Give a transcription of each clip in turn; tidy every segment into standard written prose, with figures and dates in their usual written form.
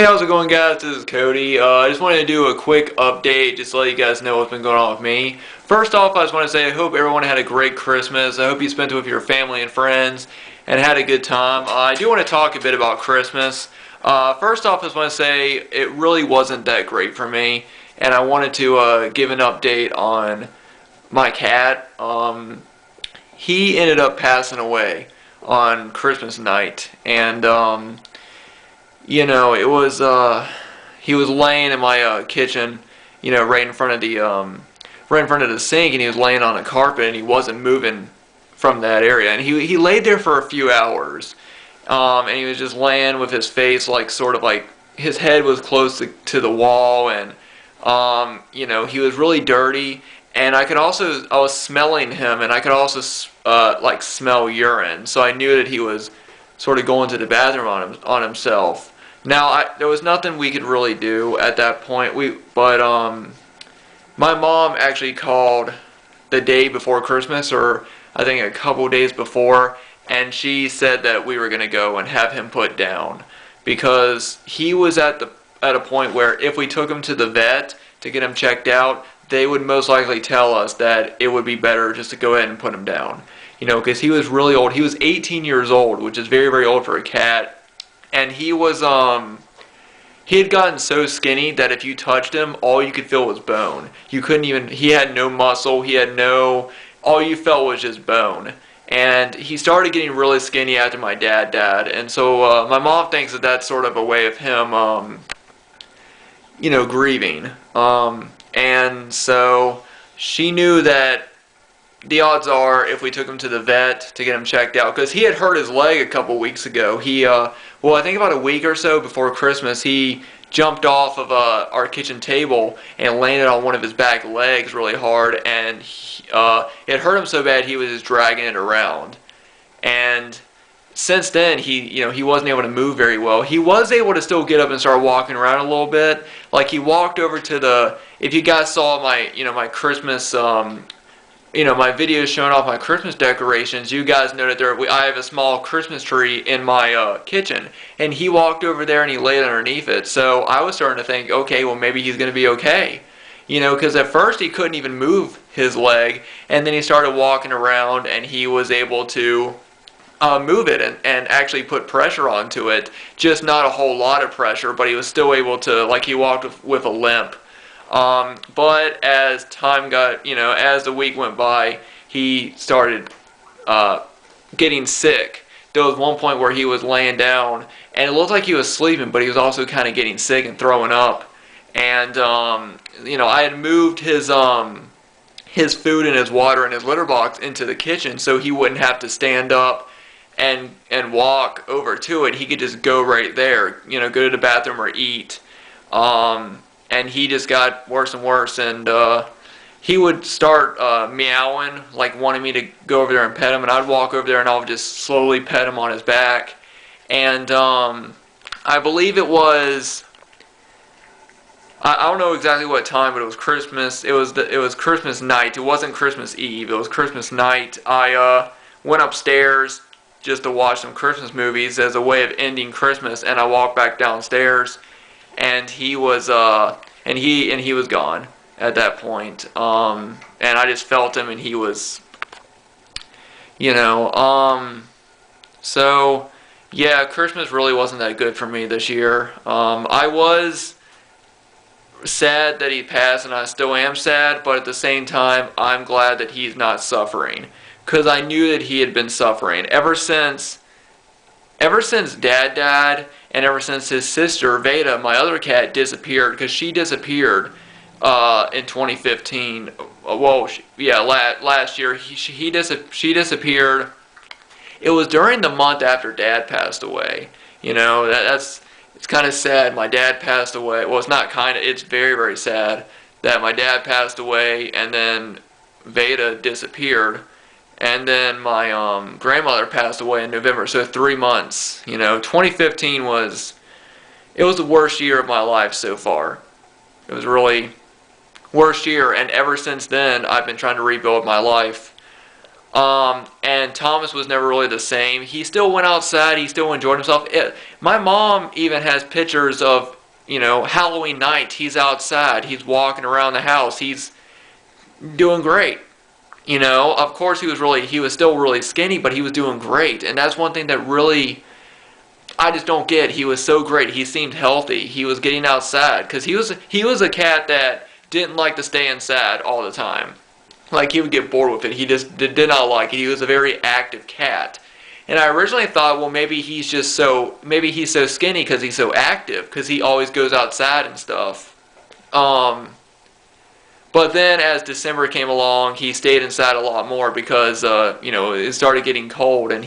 Hey, how's it going, guys? This is Cody. I just wanted to do a quick update just to let you guys know what's been going on with me. First off, I just want to say I hope everyone had a great Christmas. I hope you spent it with your family and friends and had a good time. I do want to talk a bit about Christmas. First off, I just want to say it really wasn't that great for me, and I wanted to give an update on my cat. He ended up passing away on Christmas night, and it was he was laying in my kitchen, right in front of the sink, and he was laying on a carpet, and he wasn't moving from that area, and he laid there for a few hours, and he was just laying with his face like sort of like his head was close to the wall, and he was really dirty, and I was smelling him, and I could also like smell urine, so I knew that he was sort of going to the bathroom on himself. Now, there was nothing we could really do at that point. But my mom actually called the day before Christmas, or I think a couple days before, and she said that we were going to go and have him put down because he was at a point where if we took him to the vet to get him checked out, they would most likely tell us that it would be better just to go ahead and put him down. Because he was really old. He was 18 years old, which is very, very old for a cat. And he had gotten so skinny that if you touched him, all you could feel was bone. He had no muscle, all you felt was just bone. And he started getting really skinny after my dad died. And so my mom thinks that that's sort of a way of him, grieving. And so she knew that the odds are if we took him to the vet to get him checked out, because he had hurt his leg a couple weeks ago. I think about a week or so before Christmas, he jumped off of our kitchen table and landed on one of his back legs really hard, and it hurt him so bad he was just dragging it around. And since then, he wasn't able to move very well. He was able to still get up and start walking around a little bit. Like he walked over to if you guys saw my Christmas my videos showing off my Christmas decorations, you guys know that I have a small Christmas tree in my kitchen, and he walked over there and he laid underneath it. So I was starting to think, okay, well maybe he's going to be okay, because at first he couldn't even move his leg, and then he started walking around and he was able to move it and actually put pressure onto it. Just not a whole lot of pressure, but he was still able to, like he walked with a limp. But as time as the week went by, he started getting sick. There was one point where he was laying down, and it looked like he was sleeping, but he was also kind of getting sick and throwing up. And I had moved his food and his water and his litter box into the kitchen, so he wouldn't have to stand up and walk over to it. He could just go right there, go to the bathroom or eat. And he just got worse and worse, and he would start meowing, like wanting me to go over there and pet him, and I'd walk over there and I would just slowly pet him on his back. And I believe it was, I don't know exactly what time, but it was Christmas. It was Christmas night. It wasn't Christmas Eve. It was Christmas night. I went upstairs just to watch some Christmas movies as a way of ending Christmas, and I walked back downstairs, and he was he was gone at that point. And I just felt him, and he was, so yeah, Christmas really wasn't that good for me this year. I was sad that he passed, and I still am sad, but at the same time, I'm glad that he's not suffering, because I knew that he had been suffering ever since Dad died. And ever since his sister, Veda, my other cat, disappeared, because she disappeared in 2015. Last year. She disappeared. It was during the month after Dad passed away. It's kind of sad. My dad passed away. Well, it's very, very sad that my dad passed away, and then Veda disappeared. And then my grandmother passed away in November, so 3 months. 2015 was the worst year of my life so far. It was really worst year, and ever since then, I've been trying to rebuild my life. And Thomas was never really the same. He still went outside. He still enjoyed himself. My mom even has pictures of, Halloween night. He's outside. He's walking around the house. He's doing great. Of course he was still really skinny, but he was doing great. And that's one thing that really, I just don't get. He was so great. He seemed healthy. He was getting outside because he was a cat that didn't like to stay inside all the time. Like, he would get bored with it. He just did not like it. He was a very active cat. And I originally thought, well, maybe he's so skinny because he's so active, because he always goes outside and stuff. But then as December came along, he stayed inside a lot more because, it started getting cold, and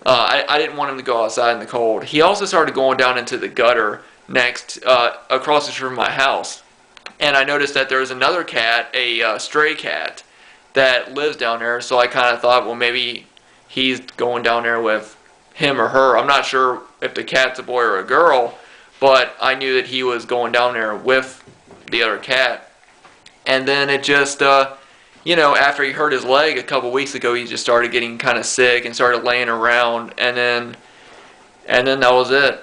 I didn't want him to go outside in the cold. He also started going down into the gutter across the street from my house. And I noticed that there was another cat, a stray cat, that lives down there. So I kind of thought, well, maybe he's going down there with him or her. I'm not sure if the cat's a boy or a girl, but I knew that he was going down there with the other cat. And then it just, after he hurt his leg a couple weeks ago, he just started getting kind of sick and started laying around. And then that was it.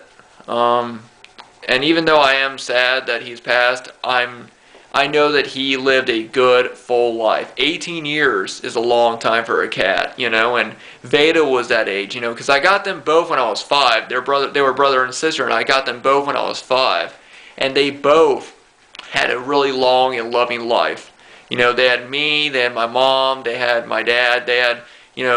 And even though I am sad that he's passed, I know that he lived a good, full life. 18 years is a long time for a cat, and Veda was that age, because I got them both when I was 5. They were brother and sister, and I got them both when I was 5. And they both had a really long and loving life. They had me, they had my mom, they had my dad, they had,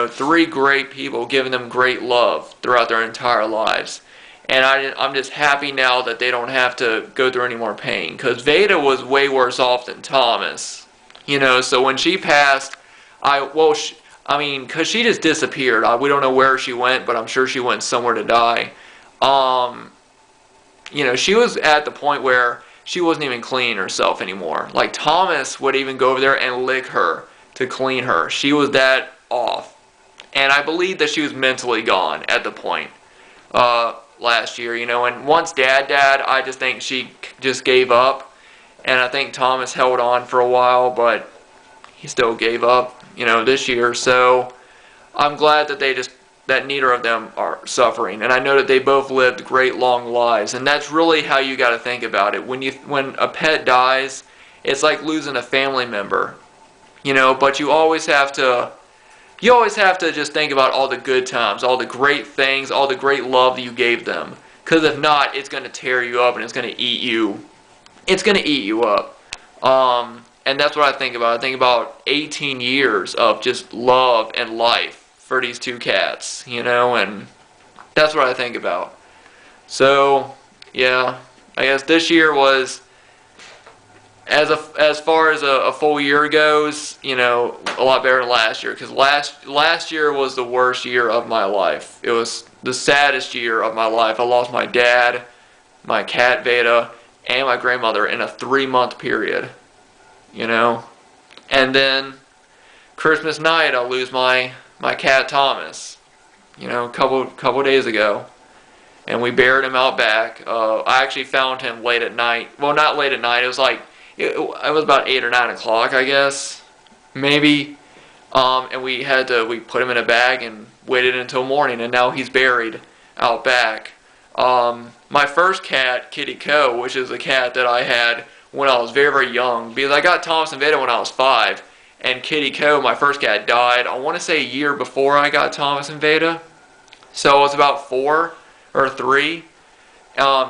3 great people giving them great love throughout their entire lives. And I'm just happy now that they don't have to go through any more pain. Because Veda was way worse off than Thomas. So when she passed, because she just disappeared. We don't know where she went, but I'm sure she went somewhere to die. She was at the point where she wasn't even cleaning herself anymore. Like, Thomas would even go over there and lick her to clean her. She was that off. And I believe that she was mentally gone at the point. Last year, and once Dad died, I just think she just gave up, and I think Thomas held on for a while, but he still gave up, this year. So I'm glad that neither of them are suffering, and I know that they both lived great long lives, and that's really how you got to think about it. When a pet dies, it's like losing a family member, but you always have to just think about all the good times, all the great things, all the great love that you gave them. Because if not, it's going to tear you up and it's going to eat you. It's going to eat you up. And that's what I think about. I think about 18 years of just love and life for these 2 cats, and that's what I think about. So, yeah, I guess this year was, as far as a full year goes, a lot better than last year. Because last year was the worst year of my life. It was the saddest year of my life. I lost my dad, my cat Veda, and my grandmother in a 3-month period. And then Christmas night, I lose my cat Thomas. A couple days ago. And we buried him out back. I actually found him late at night. Well, not late at night. It was like, it was about 8 or 9 o'clock, I guess, maybe. And we put him in a bag and waited until morning, and now he's buried out back. My first cat, Kitty Co, which is a cat that I had when I was very, very young, because I got Thomas and Veda when I was 5, and Kitty Co, my first cat, died, I want to say a year before I got Thomas and Veda. So it was about 4 or 3.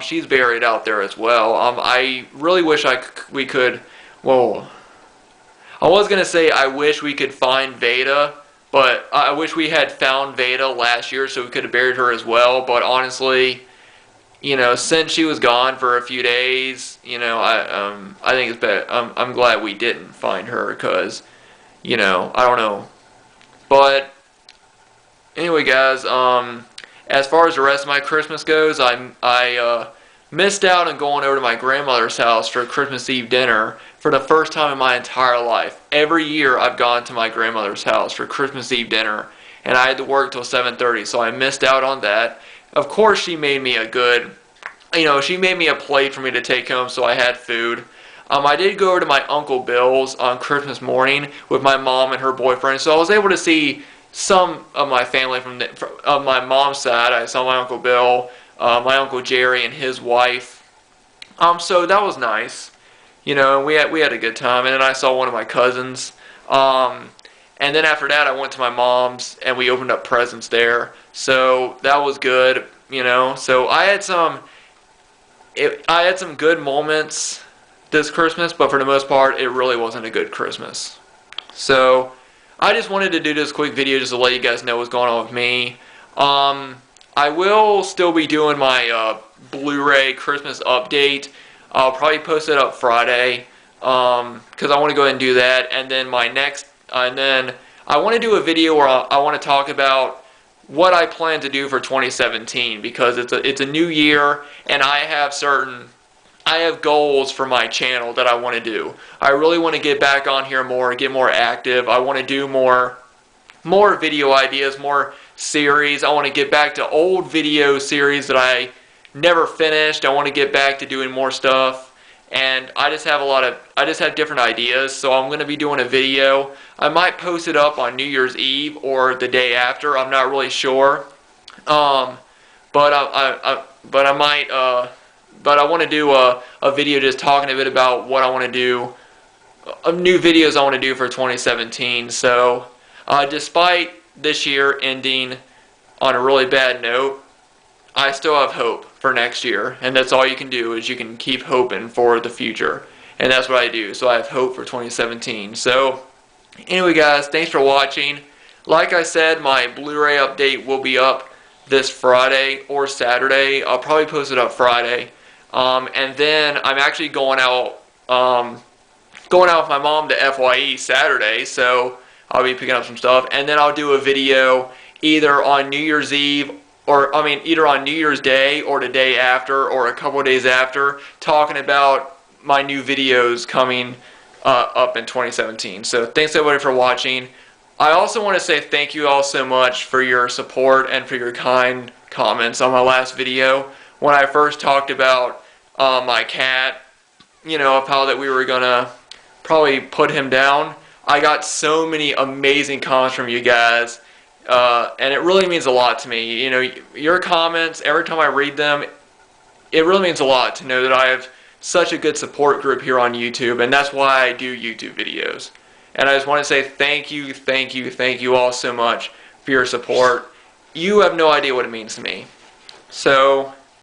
She's buried out there as well. I really wish we could. Well, I was gonna say I wish we could find Veda, but I wish we had found Veda last year so we could have buried her as well. But honestly, since she was gone for a few days, I think it's better. I'm glad we didn't find her because, I don't know. But anyway, guys, as far as the rest of my Christmas goes, I missed out on going over to my grandmother's house for Christmas Eve dinner for the first time in my entire life. Every year I've gone to my grandmother's house for Christmas Eve dinner, and I had to work till 7:30, so I missed out on that. Of course, she made me a plate for me to take home, so I had food. I did go over to my Uncle Bill's on Christmas morning with my mom and her boyfriend, so I was able to see some of my family from my mom's side. I saw my Uncle Bill, my Uncle Jerry, and his wife. So that was nice. And we had a good time. And then I saw one of my cousins. And then after that, I went to my mom's and we opened up presents there. So that was good. So I had some good moments this Christmas, but for the most part, it really wasn't a good Christmas. So I just wanted to do this quick video just to let you guys know what's going on with me. I will still be doing my Blu-ray Christmas update. I'll probably post it up Friday because I want to go ahead and do that. And then I want to do a video where I want to talk about what I plan to do for 2017 because it's a new year and I have goals for my channel that I want to do. I really want to get back on here more, get more active. I want to do more video ideas, more series. I want to get back to old video series that I never finished. I want to get back to doing more stuff, and I just have different ideas. So I'm going to be doing a video. I might post it up on New Year's Eve or the day after. I'm not really sure, but I want to do a video just talking a bit about what I want to do, new videos I want to do for 2017. So despite this year ending on a really bad note, I still have hope for next year, and that's all you can do is you can keep hoping for the future, and that's what I do. So I have hope for 2017. So anyway, guys, thanks for watching. Like I said, my Blu-ray update will be up this Friday or Saturday. I'll probably post it up Friday, and then I'm actually going out with my mom to FYE Saturday, so I'll be picking up some stuff, and then I'll do a video either on New Year's Eve either on New Year's Day or the day after or a couple of days after, talking about my new videos coming up in 2017. So thanks everybody for watching. I also want to say thank you all so much for your support and for your kind comments on my last video. When I first talked about my cat, of how that we were going to probably put him down, I got so many amazing comments from you guys. And it really means a lot to me. Your comments, every time I read them, it really means a lot to know that I have such a good support group here on YouTube, and that's why I do YouTube videos. And I just want to say thank you all so much for your support. You have no idea what it means to me. So